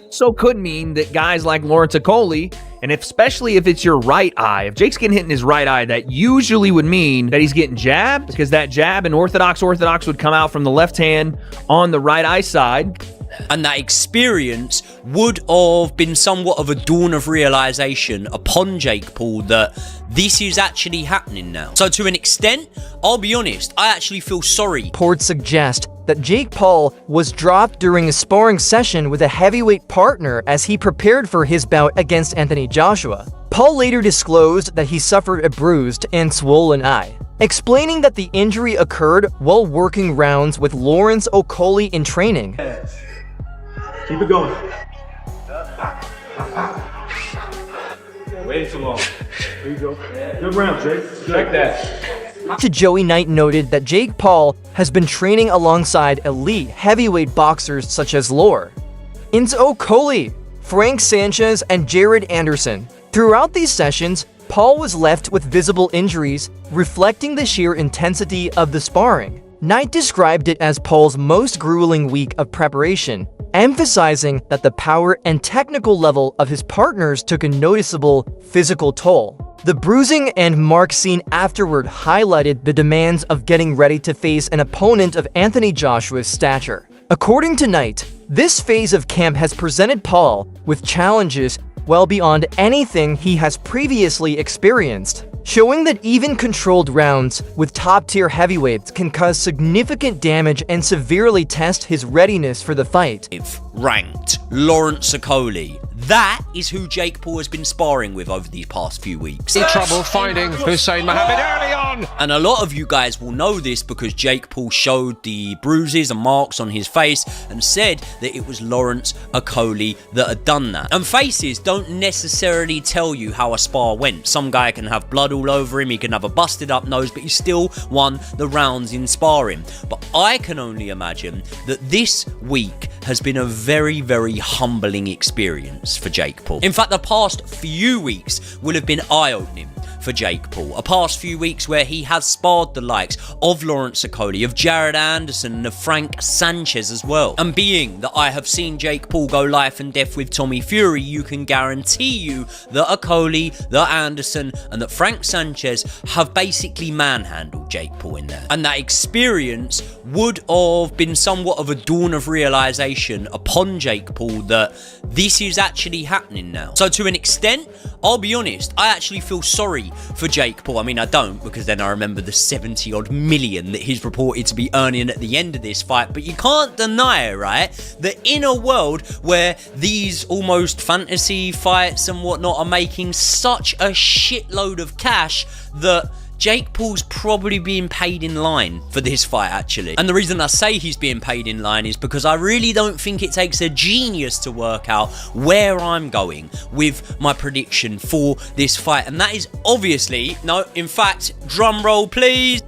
So could mean that guys like Lawrence Okoli, and especially if it's your right eye, if Jake's getting hit in his right eye, that usually would mean that he's getting jabbed, because that jab in orthodox would come out from the left hand on the right eye side. And that experience would have been somewhat of a dawn of realization upon Jake Paul that this is actually happening now. So to an extent, I'll be honest, I actually feel sorry. Reports suggest that Jake Paul was dropped during a sparring session with a heavyweight partner as he prepared for his bout against Anthony Joshua. Paul later disclosed that he suffered a bruised and swollen eye, explaining that the injury occurred while working rounds with Lawrence Okoli in training. Keep it going. Way too long. There you go. Good round, Jake. Check that. Joey Knight noted that Jake Paul has been training alongside elite heavyweight boxers such as Lore, Enzo Okoli, Frank Sanchez, and Jared Anderson. Throughout these sessions, Paul was left with visible injuries, reflecting the sheer intensity of the sparring. Knight described it as Paul's most grueling week of preparation, emphasizing that the power and technical level of his partners took a noticeable physical toll. The bruising and marks seen afterward highlighted the demands of getting ready to face an opponent of Anthony Joshua's stature. According to Knight, this phase of camp has presented Paul with challenges well beyond anything he has previously experienced, showing that even controlled rounds with top-tier heavyweights can cause significant damage and severely test his readiness for the fight. Ranked Lawrence Okoli. That is who Jake Paul has been sparring with over these past few weeks. In trouble finding Hussein Mohammed early on. And a lot of you guys will know this because Jake Paul showed the bruises and marks on his face and said that it was Lawrence Okoli that had done that. And faces don't necessarily tell you how a spar went. Some guy can have blood all over him, he can have a busted up nose, but he still won the rounds in sparring. But I can only imagine that this week has been a very, very humbling experience for Jake Paul. In fact, the past few weeks will have been eye-opening for Jake Paul. A past few weeks where he has sparred the likes of Lawrence Okoli, of Jared Anderson, and of Frank Sanchez as well. And being that I have seen Jake Paul go life and death with Tommy Fury, you can guarantee you that Okoli, that Anderson, and that Frank Sanchez have basically manhandled Jake Paul in there. And that experience would have been somewhat of a dawn of realization upon Jake Paul that this is actually happening now. So to an extent, I'll be honest, I actually feel sorry for Jake Paul. I mean, I don't, because then I remember the 70-odd million that he's reported to be earning at the end of this fight. But you can't deny, right, that in a world where these almost fantasy fights and whatnot are making such a shitload of cash, that Jake Paul's probably being paid in line for this fight, actually. And the reason I say he's being paid in line is because I really don't think it takes a genius to work out where I'm going with my prediction for this fight. And that is obviously, no, in fact, drum roll, please.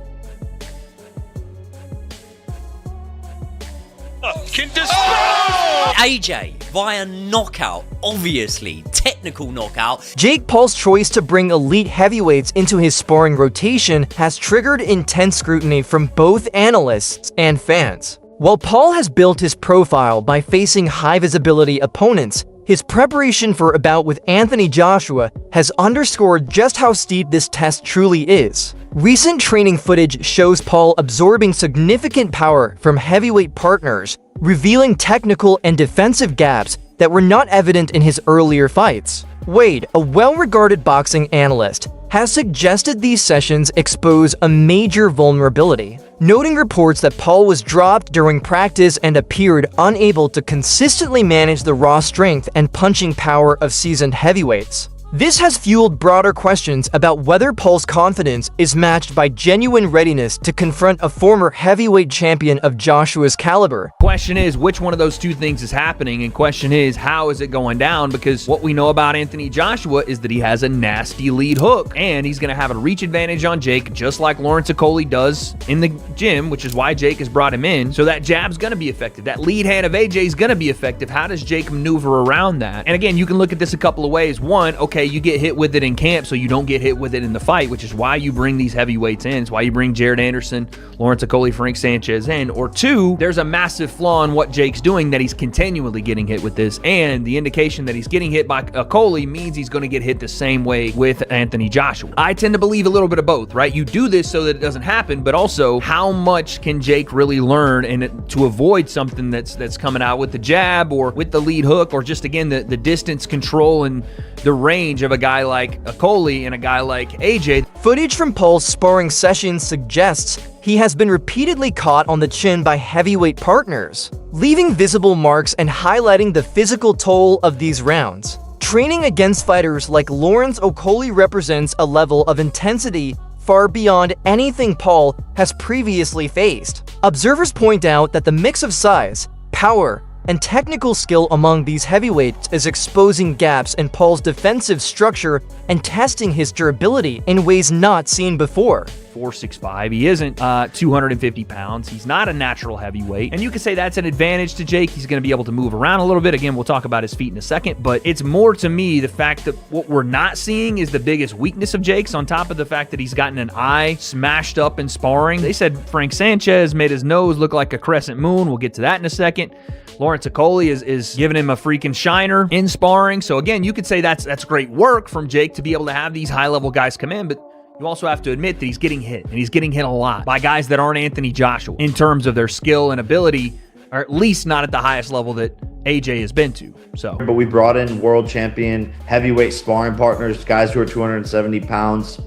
AJ via knockout, obviously, technical knockout. Jake Paul's choice to bring elite heavyweights into his sparring rotation has triggered intense scrutiny from both analysts and fans. While Paul has built his profile by facing high-visibility opponents, his preparation for a bout with Anthony Joshua has underscored just how steep this test truly is. Recent training footage shows Paul absorbing significant power from heavyweight partners, revealing technical and defensive gaps that were not evident in his earlier fights. Wade, a well-regarded boxing analyst, has suggested these sessions expose a major vulnerability, noting reports that Paul was dropped during practice and appeared unable to consistently manage the raw strength and punching power of seasoned heavyweights. This has fueled broader questions about whether Paul's confidence is matched by genuine readiness to confront a former heavyweight champion of Joshua's caliber. Question is, which one of those two things is happening? And question is, how is it going down? Because what we know about Anthony Joshua is that he has a nasty lead hook, and he's going to have a reach advantage on Jake, just like Lawrence Okoli does in the gym, which is why Jake has brought him in. So that jab's going to be effective. That lead hand of AJ is going to be effective. How does Jake maneuver around that? And again, you can look at this a couple of ways. One, okay, okay, you get hit with it in camp, so you don't get hit with it in the fight, which is why you bring these heavyweights in. It's why you bring Jared Anderson, Lawrence Okolie, Frank Sanchez in. Or two, there's a massive flaw in what Jake's doing, that he's continually getting hit with this, and the indication that he's getting hit by Okolie means he's going to get hit the same way with Anthony Joshua. I tend to believe a little bit of both, right? You do this so that it doesn't happen, but also how much can Jake really learn and to avoid something that's coming out with the jab or with the lead hook, or just, again, the distance control and the range of a guy like Okolie and a guy like AJ. Footage from Paul's sparring sessions suggests he has been repeatedly caught on the chin by heavyweight partners, leaving visible marks and highlighting the physical toll of these rounds. Training against fighters like Lawrence Okolie represents a level of intensity far beyond anything Paul has previously faced. Observers point out that the mix of size, power, and technical skill among these heavyweights is exposing gaps in Paul's defensive structure and testing his durability in ways not seen before. 4'6", he isn't 250 pounds. He's not a natural heavyweight. And you could say that's an advantage to Jake. He's going to be able to move around a little bit. Again, we'll talk about his feet in a second. But it's more, to me, the fact that what we're not seeing is the biggest weakness of Jake's, on top of the fact that he's gotten an eye smashed up in sparring. They said Frank Sanchez made his nose look like a crescent moon. We'll get to that in a second. Lawrence Okolie is giving him a freaking shiner in sparring. So again, you could say that's great work from Jake to be able to have these high-level guys come in, but you also have to admit that he's getting hit, and he's getting hit a lot by guys that aren't Anthony Joshua in terms of their skill and ability, or at least not at the highest level that AJ has been to. So, but we brought in world champion heavyweight sparring partners, guys who are 270 pounds,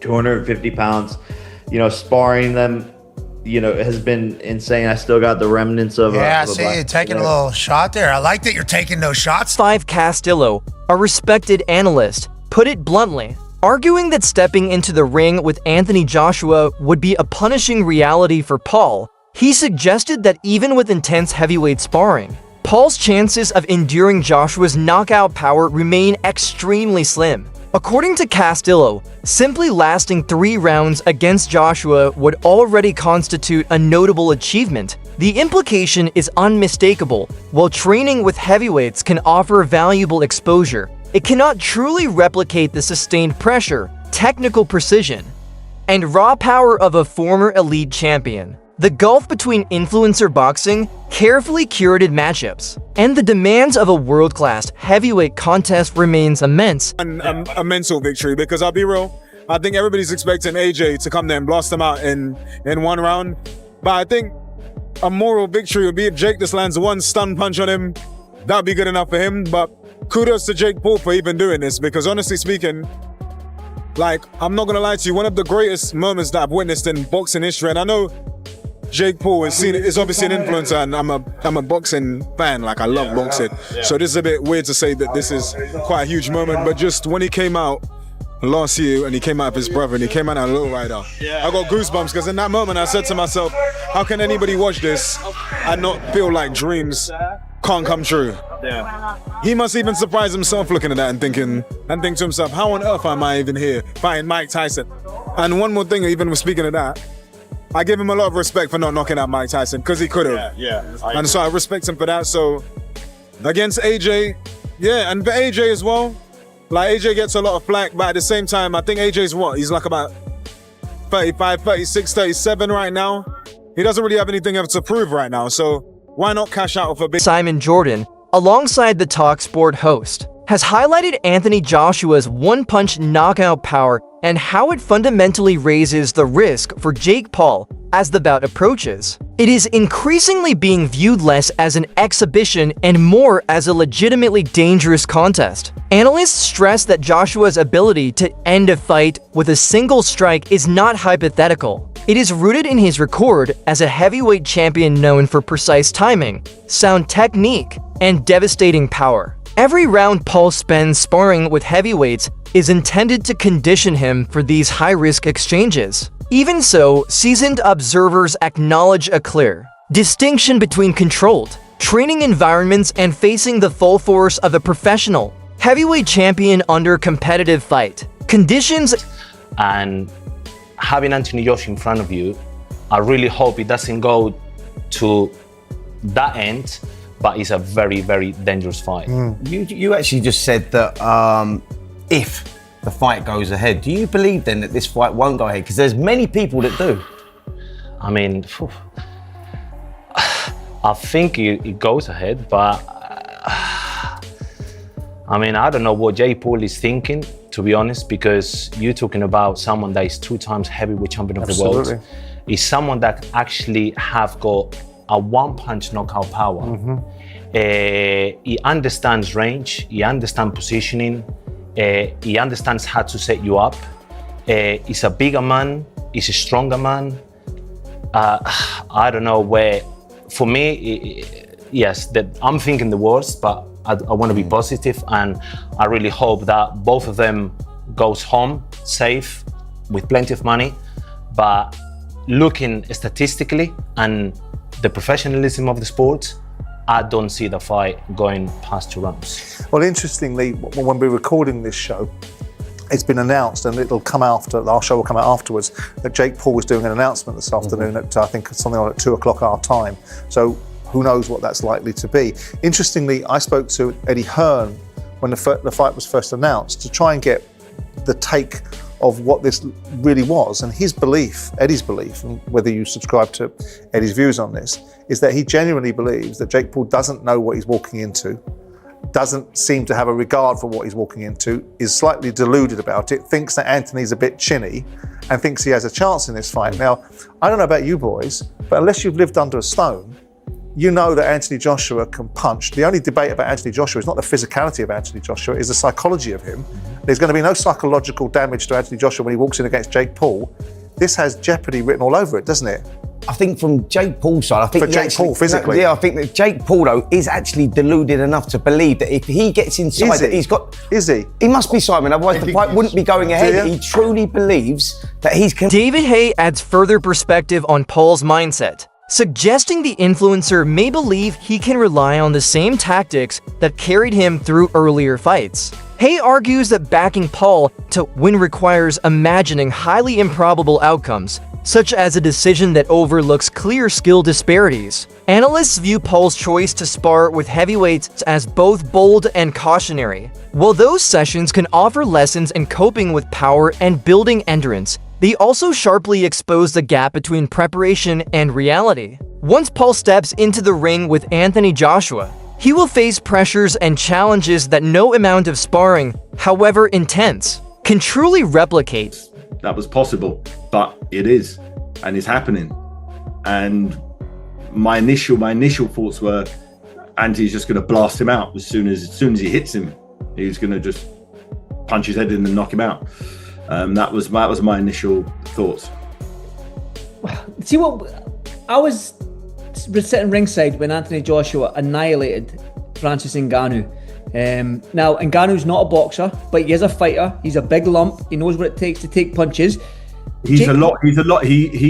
250 pounds, sparring them, has been insane. I still got the remnants of I see you taking a little shot there. I like that you're taking those shots. 5 Castillo, a respected analyst, put it bluntly, arguing that stepping into the ring with Anthony Joshua would be a punishing reality for Paul. He suggested that even with intense heavyweight sparring, Paul's chances of enduring Joshua's knockout power remain extremely slim. According to Castillo, simply lasting 3 rounds against Joshua would already constitute a notable achievement. The implication is unmistakable. While training with heavyweights can offer valuable exposure, it cannot truly replicate the sustained pressure, technical precision, and raw power of a former elite champion. The gulf between influencer boxing, carefully curated matchups, and the demands of a world-class heavyweight contest remains immense. A mental victory, because I'll be real, I think everybody's expecting AJ to come there and blast them out in 1 round. But I think a moral victory would be if Jake just lands 1 stun punch on him. That'd be good enough for him. But kudos to Jake Paul for even doing this, because honestly speaking, I'm not gonna lie to you, one of the greatest moments that I've witnessed in boxing history, and I know Jake Paul is obviously an influencer, and I'm a boxing fan. I love boxing. So this is a bit weird to say that this is quite a huge moment, but just when he came out last year and he came out of his brother and he came out on a low rider, I got goosebumps, because in that moment I said to myself, how can anybody watch this and not feel like dreams can't come true? He must even surprise himself looking at that and think to himself, how on earth am I even here fighting Mike Tyson? And one more thing, even with speaking of that, I give him a lot of respect for not knocking out Mike Tyson, because he could have. And so I respect him for that. So against AJ, and for AJ as well, AJ gets a lot of flack, but at the same time, I think AJ's he's about 35, 36, 37 right now. He doesn't really have anything else to prove right now. So why not cash out for big? Simon Jordan, alongside the TalkSport host, has highlighted Anthony Joshua's one-punch knockout power and how it fundamentally raises the risk for Jake Paul as the bout approaches. It is increasingly being viewed less as an exhibition and more as a legitimately dangerous contest. Analysts stress that Joshua's ability to end a fight with a single strike is not hypothetical. It is rooted in his record as a heavyweight champion known for precise timing, sound technique, and devastating power. Every round Paul spends sparring with heavyweights is intended to condition him for these high-risk exchanges. Even so, seasoned observers acknowledge a clear distinction between controlled training environments and facing the full force of a professional heavyweight champion under competitive fight conditions. And having Anthony Joshua in front of you, I really hope it doesn't go to that end, but it's a very, very dangerous fight. You actually just said that if the fight goes ahead. Do you believe then that this fight won't go ahead? Because there's many people that do. I mean, I think it goes ahead, but I mean, I don't know what Jake Paul is thinking, to be honest, because you're talking about someone that is 2 times heavyweight champion of the world. He's someone that actually have got a one-punch knockout power. He understands range, he understands positioning, he understands how to set you up. He's a bigger man, he's a stronger man. I don't know where, for me, yes, that I'm thinking the worst, but I want to be positive, and I really hope that both of them goes home safe with plenty of money. But looking statistically and the professionalism of the sport, I don't see the fight going past 2 rounds. Well, interestingly, when we're recording this show, it's been announced, and it'll come after, our show will come out afterwards, that Jake Paul was doing an announcement this afternoon at, I think, something like 2 o'clock our time. So who knows what that's likely to be. Interestingly, I spoke to Eddie Hearn when the fight was first announced to try and get the take of what this really was. And his belief, Eddie's belief, and whether you subscribe to Eddie's views on this, is that he genuinely believes that Jake Paul doesn't know what he's walking into, doesn't seem to have a regard for what he's walking into, is slightly deluded about it, thinks that Anthony's a bit chinny, and thinks he has a chance in this fight. Now, I don't know about you boys, but unless you've lived under a stone, you know that Anthony Joshua can punch. The only debate about Anthony Joshua is not the physicality of Anthony Joshua, it's the psychology of him. There's going to be no psychological damage to Anthony Joshua when he walks in against Jake Paul. This has jeopardy written all over it, doesn't it? I think from Jake Paul's side, I think for Jake Paul physically. Yeah, I think that Jake Paul though is actually deluded enough to believe that if he gets inside, that he's got. Is he? He must be, Simon. Otherwise, the fight wouldn't be going ahead. He truly believes that he's. David Hay adds further perspective on Paul's mindset, suggesting the influencer may believe he can rely on the same tactics that carried him through earlier fights. Hay argues that backing Paul to win requires imagining highly improbable outcomes, such as a decision that overlooks clear skill disparities. Analysts view Paul's choice to spar with heavyweights as both bold and cautionary. While those sessions can offer lessons in coping with power and building endurance, they also sharply expose the gap between preparation and reality. Once Paul steps into the ring with Anthony Joshua, he will face pressures and challenges that no amount of sparring, however intense, can truly replicate. That was possible, but it is, and it's happening. And my initial thoughts were, Anthony's just going to blast him out as soon as he hits him. He's going to just punch his head in and knock him out. That was my initial thoughts. See what I was sitting ringside when Anthony Joshua annihilated Francis Ngannou. Now Ngannou's not a boxer, but he is a fighter. He's a big lump. He knows what it takes to take punches. He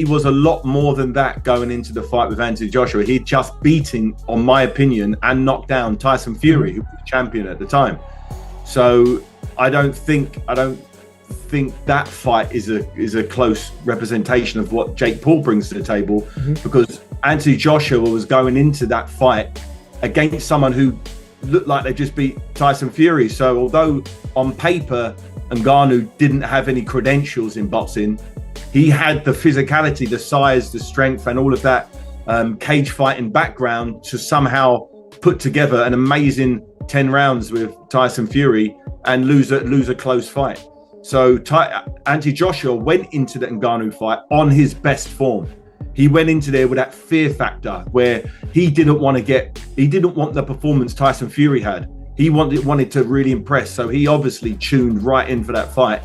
was a lot more than that going into the fight with Anthony Joshua. He'd just beaten, on my opinion, and knocked down Tyson Fury, who was champion at the time. So I don't think that fight is a close representation of what Jake Paul brings to the table, because Anthony Joshua was going into that fight against someone who looked like they just beat Tyson Fury. So although on paper Ngannou didn't have any credentials in boxing, he had the physicality, the size, the strength, and all of that cage fighting background to somehow put together an amazing 10 rounds with Tyson Fury and lose a close fight. So Anthony Joshua went into the Ngannou fight on his best form. He went into there with that fear factor where he didn't want the performance Tyson Fury had. He wanted to really impress. So he obviously tuned right in for that fight,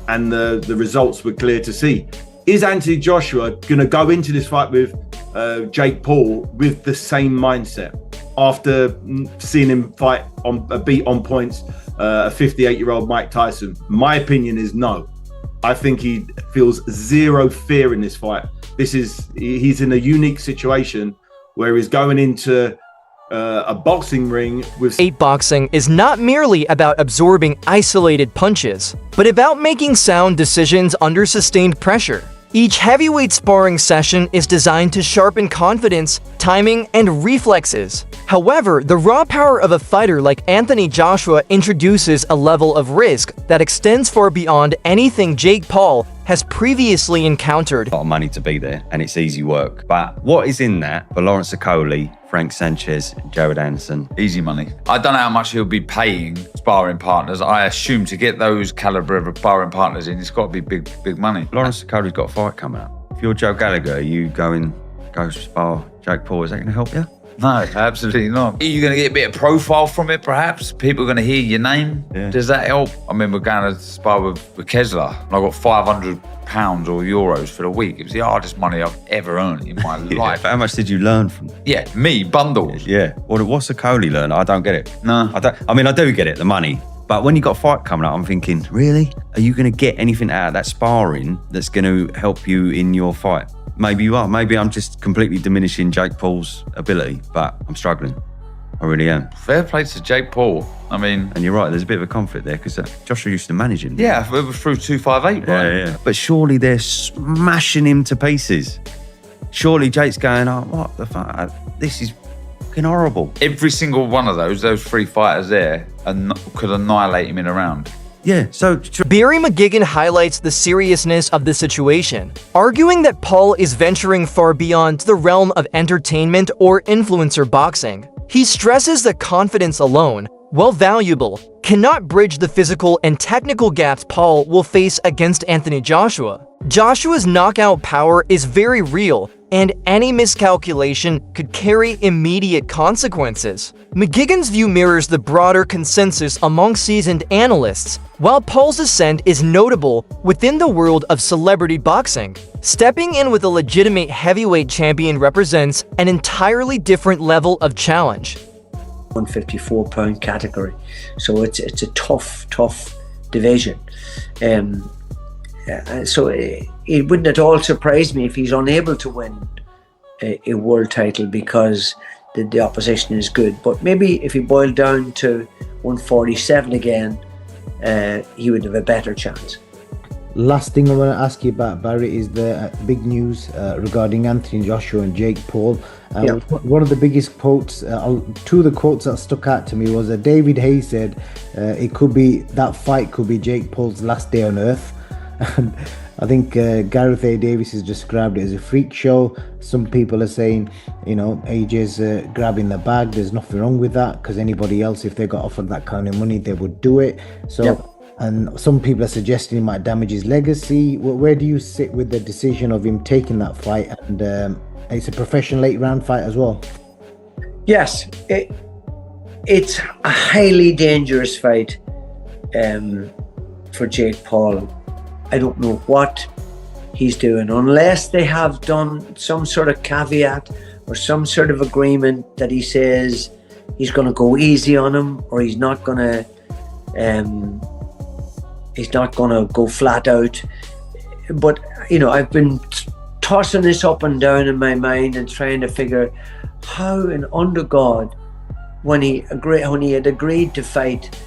and the results were clear to see. Is Anthony Joshua going to go into this fight with Jake Paul with the same mindset after seeing him fight beat on points a 58-year-old Mike Tyson? My opinion is no. I think he feels zero fear in this fight. He's in a unique situation where he's going into a boxing ring with... Boxing is not merely about absorbing isolated punches, but about making sound decisions under sustained pressure. Each heavyweight sparring session is designed to sharpen confidence, timing, and reflexes. However, the raw power of a fighter like Anthony Joshua introduces a level of risk that extends far beyond anything Jake Paul has previously encountered. A lot of money to be there, and it's easy work. But what is in that for Lawrence Okoli, Frank Sanchez, and Jared Anderson? Easy money. I don't know how much he'll be paying sparring partners. I assume to get those caliber of sparring partners in, it's got to be big money. Lawrence Okoli's got a fight coming up. If you're Joe Gallagher, are you go spar Jake Paul? Is that going to help you? No, absolutely not. Are you going to get a bit of profile from it, perhaps? People are going to hear your name? Yeah. Does that help? I remember going to spar with Kessler, and I got £500 or euros for the week. It was the hardest money I've ever earned in my life. How much did you learn from it? Yeah, me, bundles. Yeah. What's Okoli learn? I don't get it. No. I mean, I do get it, the money. But when you got a fight coming up, I'm thinking, really? Are you going to get anything out of that sparring that's going to help you in your fight? Maybe you are. Maybe I'm just completely diminishing Jake Paul's ability, but I'm struggling. I really am. Fair play to Jake Paul. I mean... And you're right, there's a bit of a conflict there because Joshua used to manage him. Yeah, it was through 258, right? Yeah. But surely they're smashing him to pieces. Surely Jake's going, oh, what the fuck? This is fucking horrible. Every single one of those three fighters there could annihilate him in a round. Yeah, so... Barry McGuigan highlights the seriousness of the situation, arguing that Paul is venturing far beyond the realm of entertainment or influencer boxing. He stresses that confidence alone, while valuable, cannot bridge the physical and technical gaps Paul will face against Anthony Joshua. Joshua's knockout power is very real, and any miscalculation could carry immediate consequences. McGuigan's view mirrors the broader consensus among seasoned analysts, while Paul's ascent is notable within the world of celebrity boxing. Stepping in with a legitimate heavyweight champion represents an entirely different level of challenge. 154-pound category, so it's a tough division. So it wouldn't at all surprise me if he's unable to win a world title because the opposition is good. But maybe if he boiled down to 147 again, he would have a better chance. Last thing I want to ask you about, Barry, is the big news regarding Anthony Joshua and Jake Paul. One of the biggest quotes, two of the quotes that stuck out to me was that David Hayes said that fight could be Jake Paul's last day on earth. And I think Gareth A. Davis has described it as a freak show. Some people are saying, AJ's grabbing the bag. There's nothing wrong with that because anybody else, if they got offered that kind of money, they would do it. So. And some people are suggesting he might damage his legacy. Where do you sit with the decision of him taking that fight? And it's a professional 8-round fight as well. Yes, it's a highly dangerous fight for Jake Paul. I don't know what he's doing unless they have done some sort of caveat or some sort of agreement that he says he's going to go easy on him or he's not going to go flat out. But I've been tossing this up and down in my mind and trying to figure how and under God, when he had agreed to fight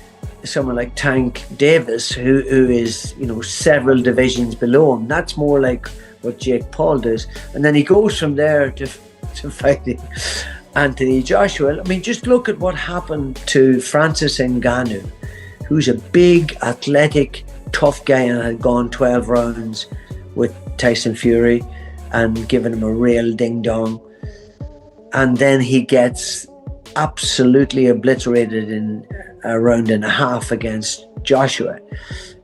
someone like Tank Davis, who is several divisions below him, that's more like what Jake Paul does, and then he goes from there to fighting Anthony Joshua. I mean, just look at what happened to Francis Ngannou, who's a big, athletic, tough guy and had gone 12 rounds with Tyson Fury and given him a real ding-dong. And then he gets absolutely obliterated in a round and a half against Joshua.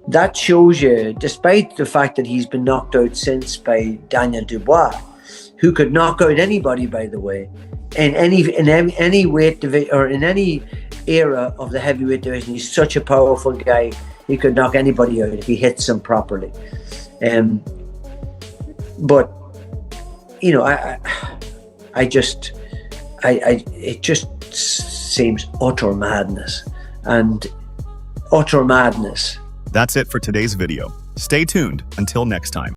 That shows you, despite the fact that he's been knocked out since by Daniel Dubois, who could knock out anybody, by the way, in any weight division or in any era of the heavyweight division. He's such a powerful guy. He could knock anybody out if he hits them properly. But it just seems utter madness. That's it for today's video. Stay tuned until next time.